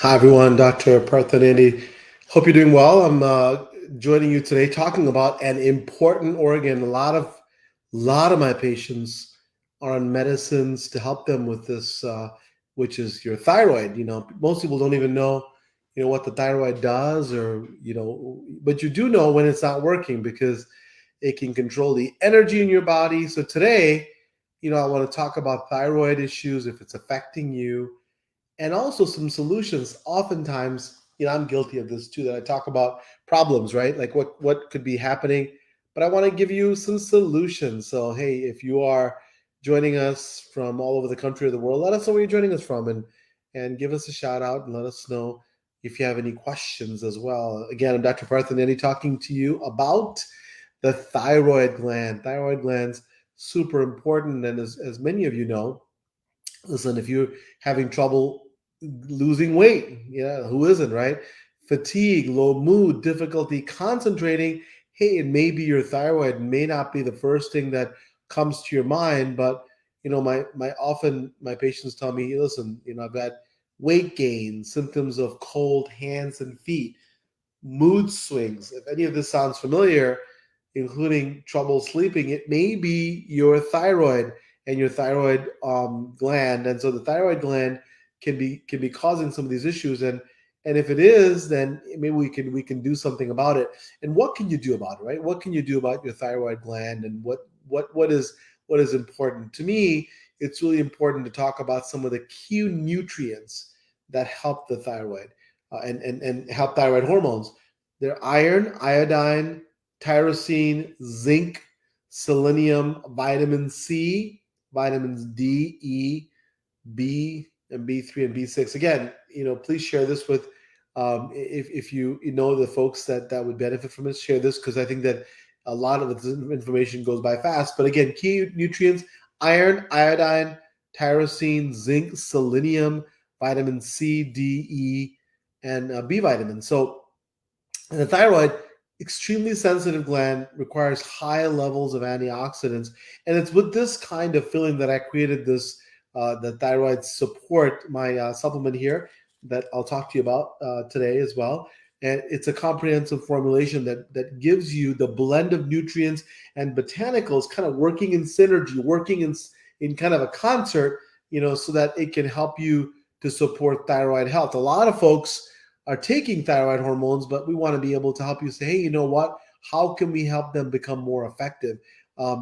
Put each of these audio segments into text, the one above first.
Hi, everyone. Dr. Partha Nandi. Hope you're doing well. I'm joining you today talking about an important organ. A lot of my patients are on medicines to help them with this, which is your thyroid. Most people don't even know, what the thyroid does, or but you do know when it's not working because it can control the energy in your body. So today, I want to talk about thyroid issues if it's affecting you and also some solutions. Oftentimes, I'm guilty of this too, that I talk about problems, right? Like what could be happening, but I want to give you some solutions. So hey, if you are joining us from all over the country or the world, let us know where you're joining us from, and give us a shout out and let us know if you have any questions as well. Again, I'm Dr. Parthaneni talking to you about the thyroid gland. Thyroid glands super important, and as many of you know, listen, if you're having trouble losing weight, yeah, who isn't, right? Fatigue, low mood, difficulty concentrating, hey, it may be your thyroid, may not be the first thing that comes to your mind, but my patients tell me, "Hey, listen, I've got weight gain, symptoms of cold hands and feet, mood swings." If any of this sounds familiar, including trouble sleeping, it may be your thyroid and your thyroid gland. And so the thyroid gland can be causing some of these issues. And if it is, then maybe we can do something about it. And what can you do about it, right? What can you do about your thyroid gland, and what is important to me? It's really important to talk about some of the key nutrients that help the thyroid, and help thyroid hormones. They're iron, iodine, tyrosine, zinc, selenium, vitamin C, vitamins D, E, B, and B3 and B6. Again, please share this with, if you know the folks that would benefit from this. Share this because I think that a lot of this information goes by fast. But again, key nutrients: iron, iodine, tyrosine, zinc, selenium, vitamin C, D, E, and B vitamins. So, and the thyroid, extremely sensitive gland, requires high levels of antioxidants. And it's with this kind of feeling that I created this, the thyroid support, my supplement here that I'll talk to you about today as well. And it's a comprehensive formulation that gives you the blend of nutrients and botanicals kind of working in synergy, working in kind of a concert, so that it can help you to support thyroid health. A lot of folks are taking thyroid hormones, but we want to be able to help you say, hey, you know what? How can we help them become more effective?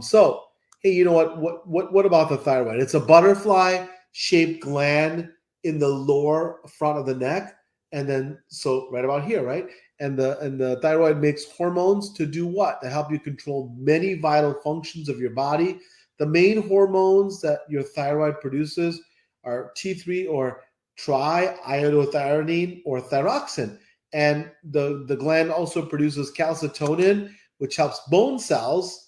So, hey, you know what? What about the thyroid? It's a butterfly-shaped gland in the lower front of the neck, and then so right about here, right? And the thyroid makes hormones to do what? To help you control many vital functions of your body. The main hormones that your thyroid produces are T3, or triiodothyronine, or thyroxine. And the gland also produces calcitonin, which helps bone cells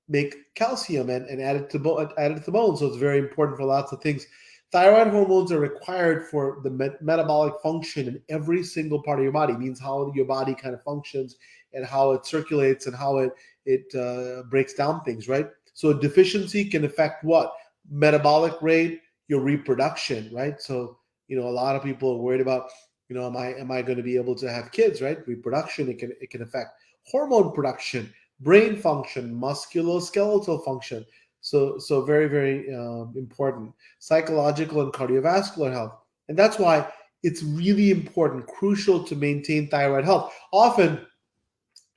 make calcium and add it to the bone. So it's very important for lots of things. Thyroid hormones are required for the metabolic function in every single part of your body. It means how your body kind of functions and how it circulates and how it breaks down things, right? So a deficiency can affect what? Metabolic rate, your reproduction, right? So a lot of people are worried about, am I going to be able to have kids, right? Reproduction, it can affect hormone production, brain function, musculoskeletal function. So very, very important. Psychological and cardiovascular health. And that's why it's really important, crucial to maintain thyroid health. Often,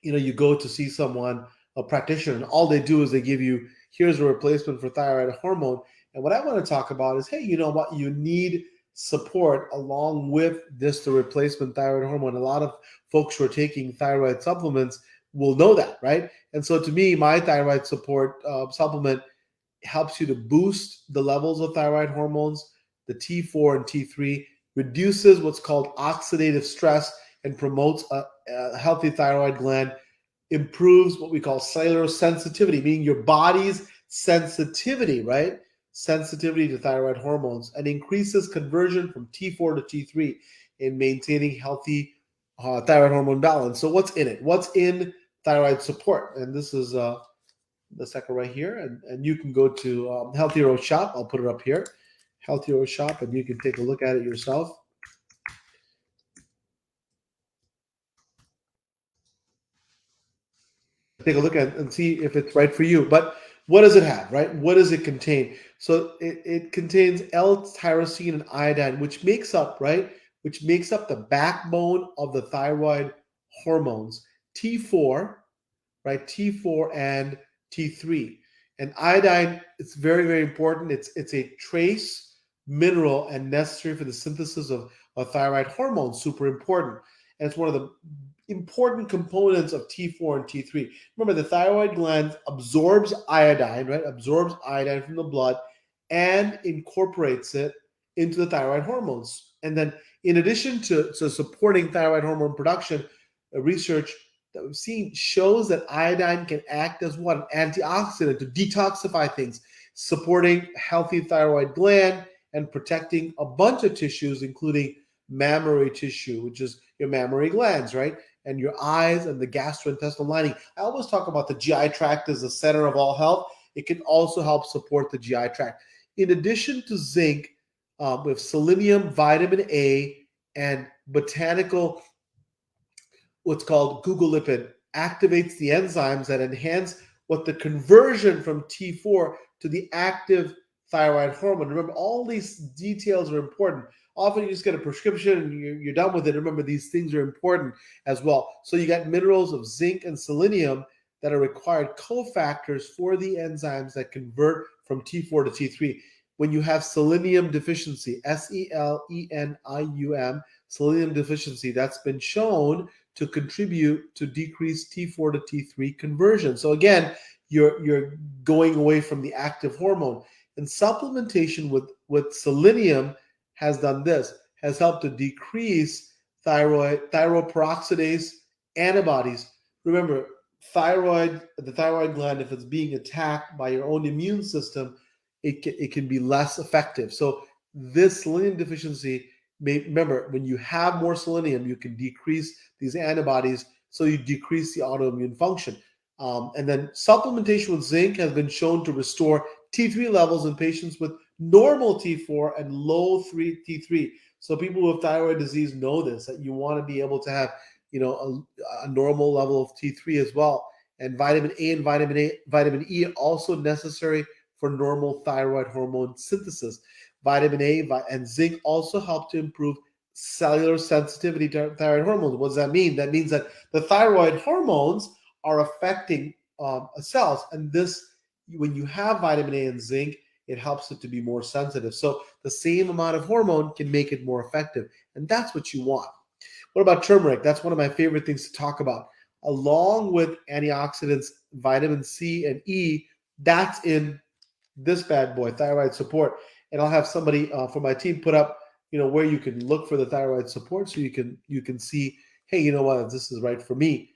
you go to see someone, a practitioner, and all they do is they give you, here's a replacement for thyroid hormone. And what I want to talk about is, hey, you know what? You need support along with this, the replacement thyroid hormone. A lot of folks who are taking thyroid supplements will know that, right? And so to me, my thyroid support supplement helps you to boost the levels of thyroid hormones, the T4 and T3, reduces what's called oxidative stress, and promotes a healthy thyroid gland, improves what we call cellular sensitivity, meaning your body's sensitivity, right? Sensitivity to thyroid hormones, and increases conversion from T4 to T3 in maintaining healthy thyroid hormone balance. So what's in it? What's in thyroid support? And this is the second right here. And you can go to Health Hero Shop. I'll put it up here. Health Hero Shop, and you can take a look at it yourself. take a look at and see if it's right for you. But what does it have, right? What does it contain? So it contains L-tyrosine and iodine, which makes up, right? Which makes up the backbone of the thyroid hormones, T4, right? T4 and T3. And iodine, it's very, very important. It's a trace mineral and necessary for the synthesis of thyroid hormones, super important. And it's one of the important components of T4 and T3. Remember, the thyroid gland absorbs iodine, right? Absorbs iodine from the blood and incorporates it into the thyroid hormones. And then, in addition to supporting thyroid hormone production, research that we've seen shows that iodine can act as what? An antioxidant to detoxify things, supporting healthy thyroid gland and protecting a bunch of tissues, including mammary tissue, which is your mammary glands, right? And your eyes and the gastrointestinal lining. I always talk about the GI tract as the center of all health. It can also help support the GI tract. In addition to zinc, we have selenium, vitamin A, and botanical, what's called gugolipid, activates the enzymes that enhance what the conversion from T4 to the active thyroid hormone. Remember, all these details are important. Often you just get a prescription and you're done with it. Remember, these things are important as well. So you got minerals of zinc and selenium that are required cofactors for the enzymes that convert from T4 to T3. When you have selenium deficiency, SELENIUM, selenium deficiency, that's been shown to contribute to decreased T4 to T3 conversion. So again, you're going away from the active hormone. And supplementation with selenium has done this, has helped to decrease thyroid peroxidase antibodies. Remember, the thyroid gland, if it's being attacked by your own immune system, it can be less effective. So this selenium deficiency, remember, when you have more selenium, you can decrease these antibodies, so you decrease the autoimmune function. And then supplementation with zinc has been shown to restore T3 levels in patients with normal T4 and low T3. So people with thyroid disease know this, that you want to be able to have, a normal level of T3 as well. And vitamin A and vitamin E are also necessary for normal thyroid hormone synthesis. Vitamin A and zinc also help to improve cellular sensitivity to thyroid hormones. What does that mean? That means that the thyroid hormones are affecting cells, and this, when you have vitamin A and zinc, it helps it to be more sensitive. So the same amount of hormone can make it more effective, and that's what you want. What about turmeric? That's one of my favorite things to talk about. Along with antioxidants, vitamin C and E, that's in this bad boy, thyroid support. And I'll have somebody from my team put up, where you can look for the thyroid support, so you can see, hey, you know what, this is right for me.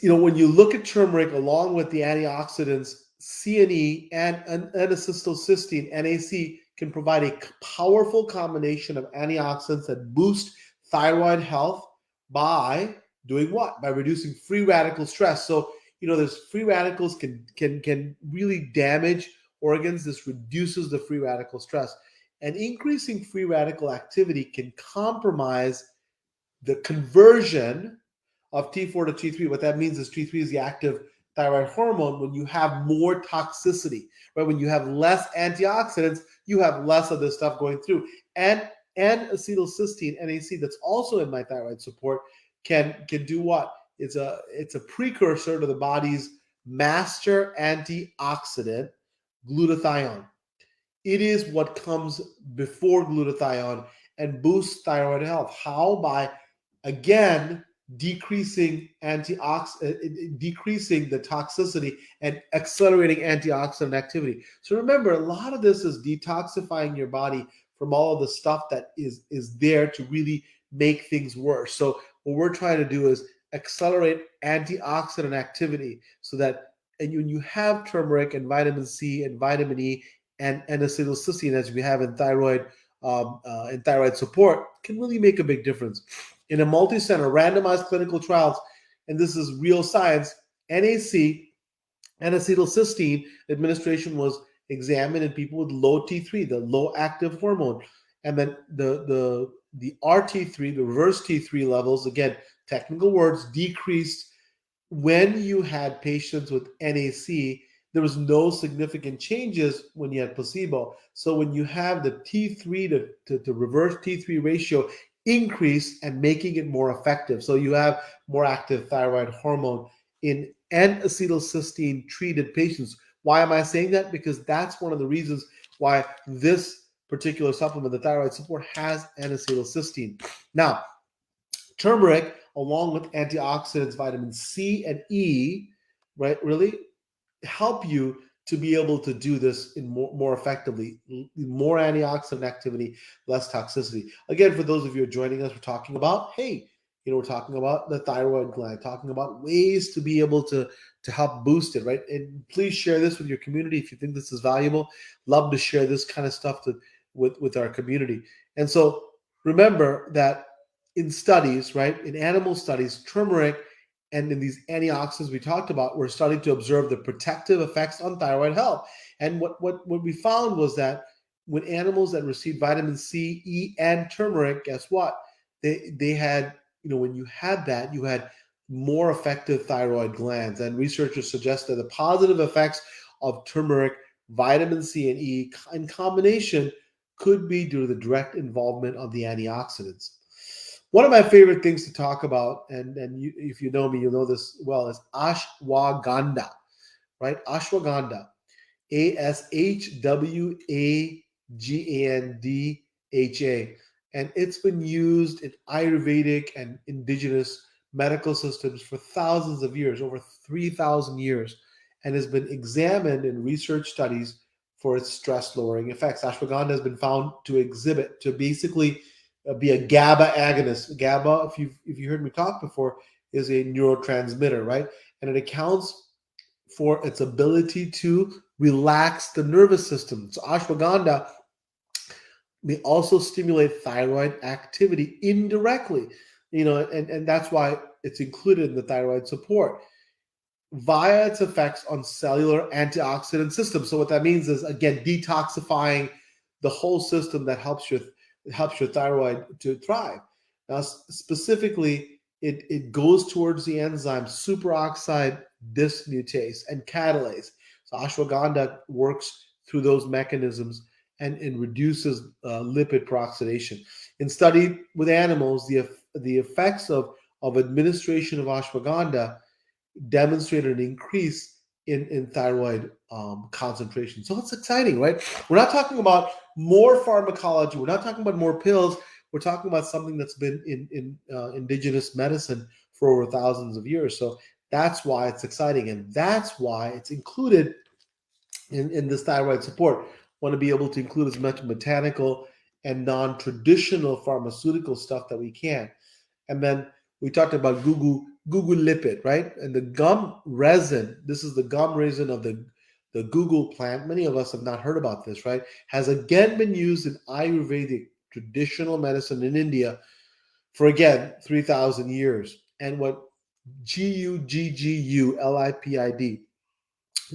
When you look at turmeric along with the antioxidants, C and E and N-acetylcysteine, NAC, can provide a powerful combination of antioxidants that boost thyroid health by doing what? By reducing free radical stress. So, there's free radicals can really damage organs. This reduces the free radical stress. And increasing free radical activity can compromise the conversion of T4 to T3. What that means is T3 is the active thyroid hormone. When you have more toxicity, right? When you have less antioxidants, you have less of this stuff going through. And acetylcysteine, NAC, that's also in my thyroid support, can do what? It's a precursor to the body's master antioxidant, glutathione. It is what comes before glutathione and boosts thyroid health. How? By, again, decreasing decreasing the toxicity and accelerating antioxidant activity. So remember, a lot of this is detoxifying your body from all of the stuff that is there to really make things worse. So what we're trying to do is accelerate antioxidant activity, so that, and when you have turmeric and vitamin C and vitamin E and acetylcysteine, as we have in thyroid support, can really make a big difference. In a multi-center randomized clinical trials, and this is real science, NAC and acetylcysteine administration was examined in people with low T3, the low active hormone, and then the RT3, the reverse T3 levels, again, technical words, decreased when you had patients with NAC, there was no significant changes when you had placebo. So when you have the T3 to reverse T3 ratio increase and making it more effective, so you have more active thyroid hormone in N-acetylcysteine treated patients. Why am I saying that? Because that's one of the reasons why this particular supplement, the thyroid support, has N-acetylcysteine. Now, turmeric, along with antioxidants, vitamin C and E, right, really help you to be able to do this in more effectively, more antioxidant activity, less toxicity. Again, for those of you who are joining us, we're talking about, hey, we're talking about the thyroid gland, talking about ways to be able to help boost it, right? And please share this with your community if you think this is valuable. Love to share this kind of stuff with our community. And so remember that in studies, right, in animal studies, turmeric and in these antioxidants we talked about, we're starting to observe the protective effects on thyroid health. And what we found was that when animals that received vitamin C, E, and turmeric, guess what? They had, when you had that, you had more effective thyroid glands. And researchers suggest that the positive effects of turmeric, vitamin C, and E in combination could be due to the direct involvement of the antioxidants. One of my favorite things to talk about, and if you know me, you'll know this well, is ashwagandha, right? Ashwagandha, Ashwagandha. And it's been used in Ayurvedic and indigenous medical systems for thousands of years, over 3,000 years, and has been examined in research studies for its stress-lowering effects. Ashwagandha has been found to basically be a GABA agonist. GABA, if you heard me talk before, is a neurotransmitter, right? And it accounts for its ability to relax the nervous system. So ashwagandha may also stimulate thyroid activity indirectly, and that's why it's included in the thyroid support via its effects on cellular antioxidant system. So what that means is, again, detoxifying the whole system that helps your thyroid to thrive. Now, specifically, it goes towards the enzyme superoxide dismutase and catalase. So ashwagandha works through those mechanisms and reduces lipid peroxidation. In study with animals, the effects of administration of ashwagandha demonstrated an increase in thyroid concentration. So it's exciting, right? We're not talking about more pharmacology. We're not talking about more pills. We're talking about something that's been in indigenous medicine for over thousands of years. So that's why it's exciting, and that's why it's included in this thyroid support. Want to be able to include as much botanical and non-traditional pharmaceutical stuff that we can. And then we talked about gugu lipid, right? And the gum resin, this is the gum resin of the gugu plant. Many of us have not heard about this, right? Has again been used in Ayurvedic traditional medicine in India for, again, 3,000 years. And what guggulipid,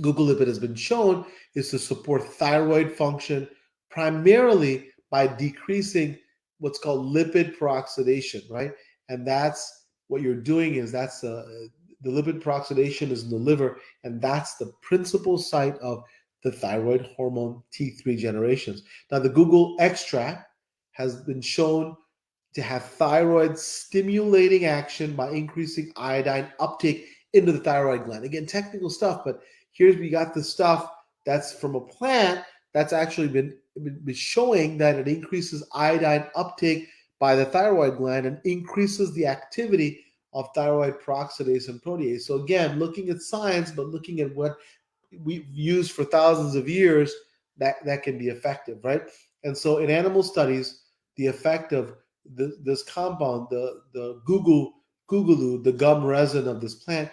gugu lipid, has been shown is to support thyroid function primarily by decreasing what's called lipid peroxidation, right? And that's what you're doing is the lipid peroxidation is in the liver, and that's the principal site of the thyroid hormone T3 generations. Now, the gugu extract has been shown to have thyroid stimulating action by increasing iodine uptake into the thyroid gland. Again, technical stuff, but here's we got the stuff that's from a plant that's actually been showing that it increases iodine uptake by the thyroid gland and increases the activity of thyroid peroxidase and protease. So again, looking at science, but looking at what we've used for thousands of years, that can be effective, right? And so in animal studies, the effect of this compound, the gugulu, the gum resin of this plant,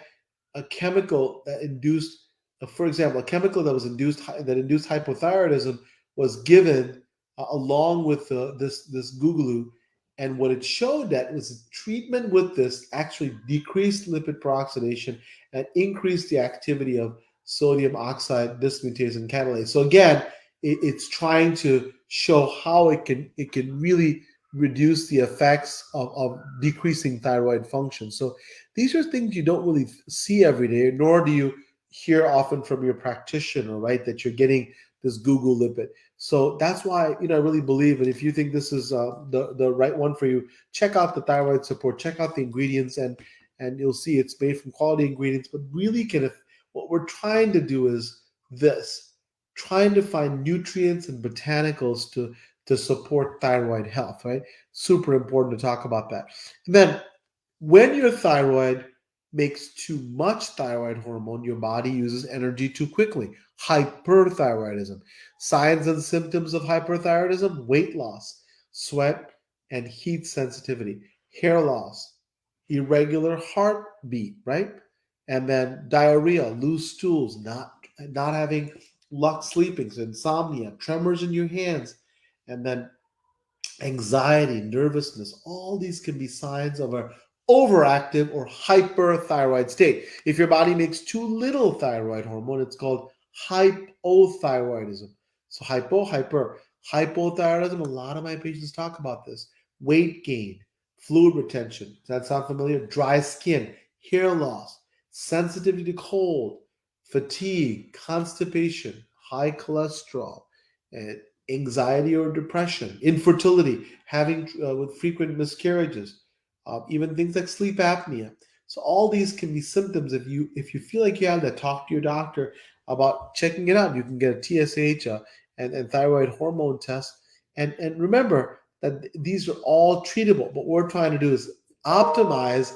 a chemical that induced, for example, a chemical that induced hypothyroidism was given along with this gugulu, and what it showed that was treatment with this actually decreased lipid peroxidation and increased the activity of sodium oxide dismutase and catalase. So again, it's trying to show how it can really reduce the effects of decreasing thyroid function. So these are things you don't really see every day, nor do you hear often from your practitioner, right? That you're getting this Google lipid. So that's why, I really believe, and if you think this is the right one for you, check out the thyroid support, check out the ingredients, and you'll see it's made from quality ingredients. But really, what we're trying to do is this, trying to find nutrients and botanicals to support thyroid health, right? Super important to talk about that. And then when your thyroid makes too much thyroid hormone, your body uses energy too quickly. Hyperthyroidism. Signs and symptoms of hyperthyroidism: weight loss, sweat and heat sensitivity, hair loss, irregular heartbeat, right? And then diarrhea, loose stools, not having luck sleeping, so insomnia, tremors in your hands, and then anxiety, nervousness, all these can be signs of an overactive or hyperthyroid state. If your body makes too little thyroid hormone, it's called hypothyroidism. So hypothyroidism, a lot of my patients talk about this. Weight gain, fluid retention. Does that sound familiar? Dry skin, hair loss, sensitivity to cold, fatigue, constipation, high cholesterol, and anxiety or depression, infertility, having with frequent miscarriages, even things like sleep apnea. So all these can be symptoms. If you feel like you have that, talk to your doctor about checking it out. You can get a TSH and thyroid hormone test. And remember that these are all treatable. But what we're trying to do is optimize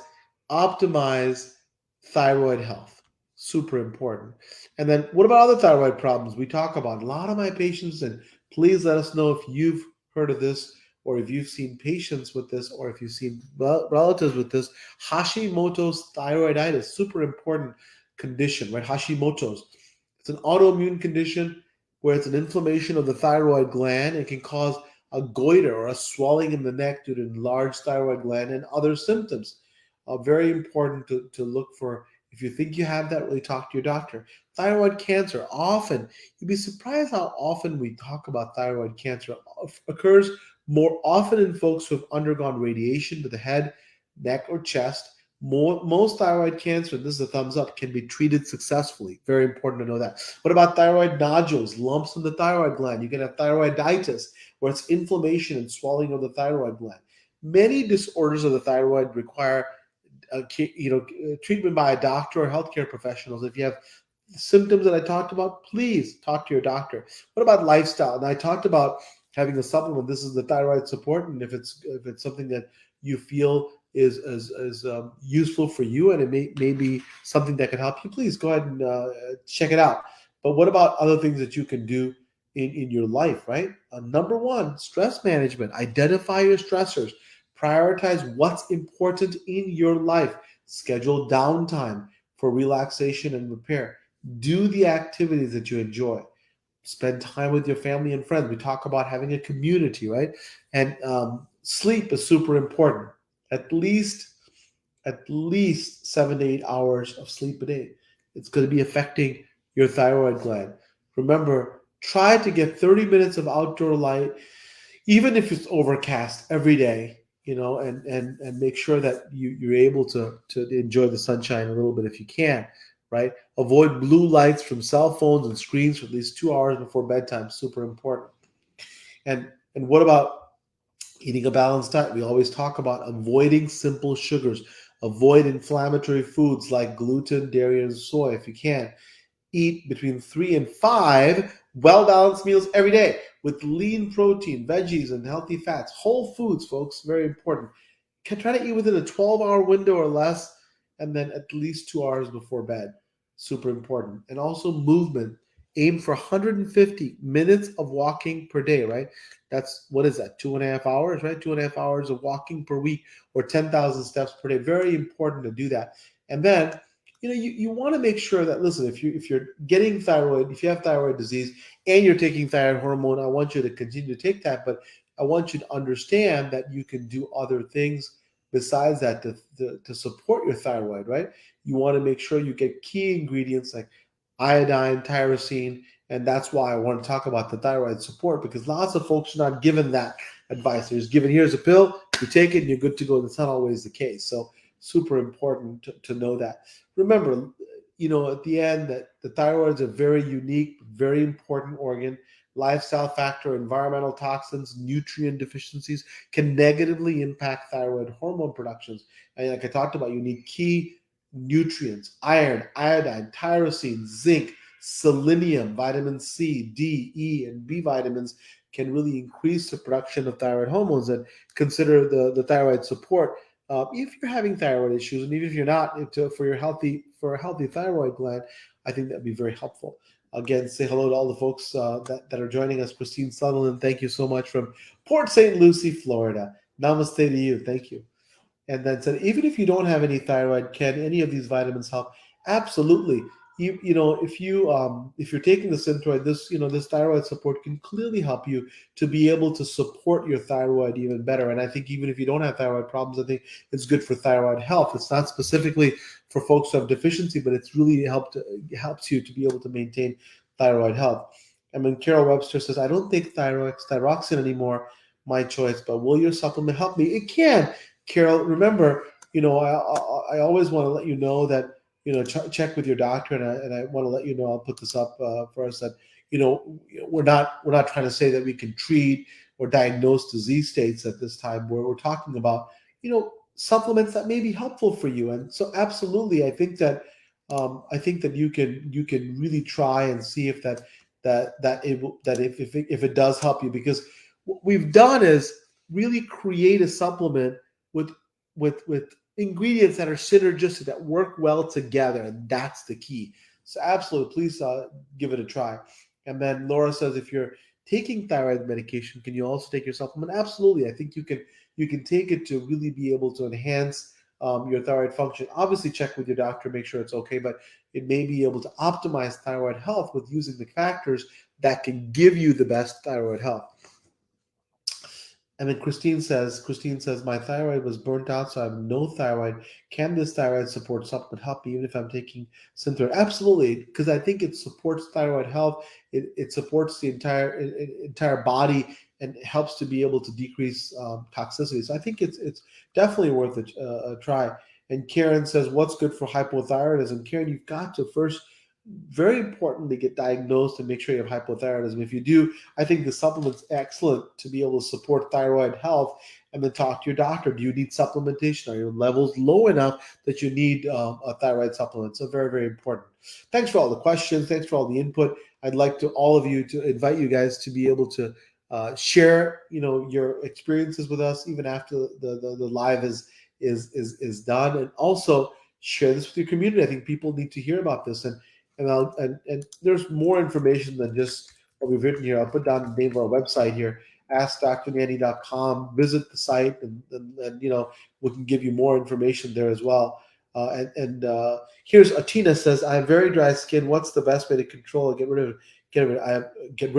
thyroid health. Super important. And then what about other thyroid problems we talk about? A lot of my patients, and please let us know if you've heard of this, or if you've seen patients with this, or if you've seen relatives with this. Hashimoto's thyroiditis, super important condition, right? Hashimoto's. It's an autoimmune condition where it's an inflammation of the thyroid gland. It can cause a goiter or a swelling in the neck due to enlarged thyroid gland and other symptoms. Very important to look for. If you think you have that, really talk to your doctor. Thyroid cancer, often, you'd be surprised how often we talk about thyroid cancer. It occurs more often in folks who have undergone radiation to the head, neck, or chest. Most thyroid cancer, this is a thumbs up, can be treated successfully. Very important to know that. What about thyroid nodules, lumps in the thyroid gland? You can have thyroiditis, where it's inflammation and swelling of the thyroid gland. Many disorders of the thyroid require treatment by a doctor or healthcare professionals. If you have symptoms that I talked about, please talk to your doctor. What about lifestyle? And I talked about having a supplement. This is the thyroid support, and if it's something that you feel is useful for you, and it may be something that can help you, please go ahead and check it out. But what about other things that you can do in your life, right? Number one, stress management. Identify your stressors. Prioritize what's important in your life. Schedule downtime for relaxation and repair. Do the activities that you enjoy. Spend time with your family and friends. We talk about having a community, right? And sleep is super important. At least 7 to 8 hours of sleep a day. It's going to be affecting your thyroid gland. Remember, try to get 30 minutes of outdoor light, even if it's overcast every day, and make sure that you're able to enjoy the sunshine a little bit if you can, right? Avoid blue lights from cell phones and screens for at least 2 hours before bedtime. Super important. And what about eating a balanced diet? We always talk about avoiding simple sugars. Avoid inflammatory foods like gluten, dairy, and soy if you can. Eat between 3 and 5 well-balanced meals every day with lean protein, veggies, and healthy fats. Whole foods, folks, very important. Try to eat within a 12-hour window or less, and then at least 2 hours before bed. Super important. And also movement. Aim for 150 minutes of walking per day, right? What is that? 2.5 hours, right? 2.5 hours of walking per week, or 10,000 steps per day. Very important to do that. And then, you want to make sure that, listen, if you're getting thyroid, if you have thyroid disease and you're taking thyroid hormone, I want you to continue to take that, but I want you to understand that you can do other things besides that to support your thyroid, right? You want to make sure you get key ingredients like iodine, tyrosine, and that's why I want to talk about the thyroid support, because lots of folks are not given that advice. They're just given, here's a pill, you take it and you're good to go. That's not always the case. So super important to know that. Remember, at the end, that the thyroid is a very unique, very important organ. Lifestyle factor, environmental toxins, nutrient deficiencies can negatively impact thyroid hormone productions. And like I talked about, you need key nutrients: iron, iodine, tyrosine, zinc, selenium, vitamin C, D, E, and B vitamins can really increase the production of thyroid hormones. And consider the thyroid support. If you're having thyroid issues, and even if you're not, for a healthy thyroid gland, I think that'd be very helpful. Again, say hello to all the folks that are joining us. Christine Sutherland, thank you so much from Port St. Lucie, Florida. Namaste to you. Thank you. And then said, even if you don't have any thyroid, can any of these vitamins help? Absolutely. If you're taking the Synthroid, this thyroid support can clearly help you to be able to support your thyroid even better. And I think even if you don't have thyroid problems, I think it's good for thyroid health. It's not specifically for folks who have deficiency, but it's really helps you to be able to maintain thyroid health. And when Carol Webster says, I don't take thyroxine anymore, my choice, but will your supplement help me? It can. Carol, remember, I always want to let you know that, check with your doctor, and I want to let you know, I'll put this up for us, that, we're not trying to say that we can treat or diagnose disease states at this time, where we're talking about, supplements that may be helpful for you. And so absolutely, I think that you can really try and see if if it does help you, because what we've done is really create a supplement with ingredients that are synergistic, that work well together, and that's the key. So absolutely, please give it a try. And then Laura says, if you're taking thyroid medication, can you also take your supplement? Absolutely. I think you can take it to really be able to enhance your thyroid function. Obviously, check with your doctor, make sure it's okay, but it may be able to optimize thyroid health with using the factors that can give you the best thyroid health. And then Christine says, my thyroid was burnt out, so I have no thyroid. Can this thyroid support supplement help me even if I'm taking Synthroid? Absolutely, because I think it supports thyroid health. It supports the entire body, and it helps to be able to decrease toxicity. So I think it's definitely worth a try. And Karen says, what's good for hypothyroidism? Karen, you've got to first, very important, to get diagnosed and make sure you have hypothyroidism. If you do, I think the supplement's excellent to be able to support thyroid health. And then talk to your doctor. Do you need supplementation? Are your levels low enough that you need a thyroid supplement? So very, very important. Thanks for all the questions. Thanks for all the input. I'd like to all of you to invite you guys to be able to share, your experiences with us even after the live is done, and also share this with your community. I think people need to hear about this, and there's more information than just what we've written here. I'll put down the name of our website here, askdrnandi.com. Visit the site, and we can give you more information there as well. Here's Atina says, I have very dry skin. What's the best way to control it? Get rid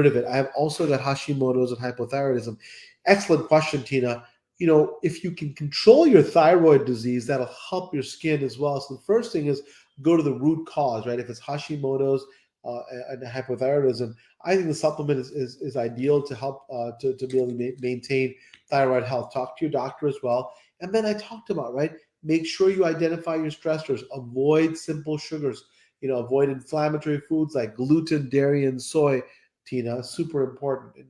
of it. I have also got Hashimoto's and hypothyroidism. Excellent question, Tina. If you can control your thyroid disease, that'll help your skin as well. So the first thing is go to the root cause, right? If it's Hashimoto's and hypothyroidism, I think the supplement is ideal to help to be able to maintain thyroid health. Talk to your doctor as well. And then I talked about, right? Make sure you identify your stressors. Avoid simple sugars. Avoid inflammatory foods like gluten, dairy, and soy. Tina, super important.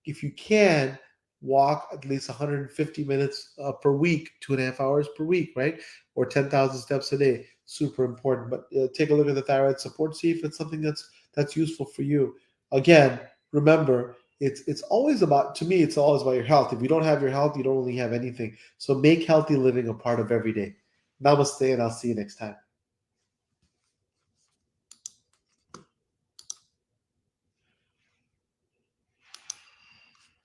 If you can, walk at least 150 minutes per week, 2.5 hours per week, right? Or 10,000 steps a day. Super important. But take a look at the thyroid support, see if it's something that's useful for you. Again, remember, it's always about, to me, it's always about your health. If you don't have your health, you don't really have anything. So make healthy living a part of every day. Namaste, and I'll see you next time.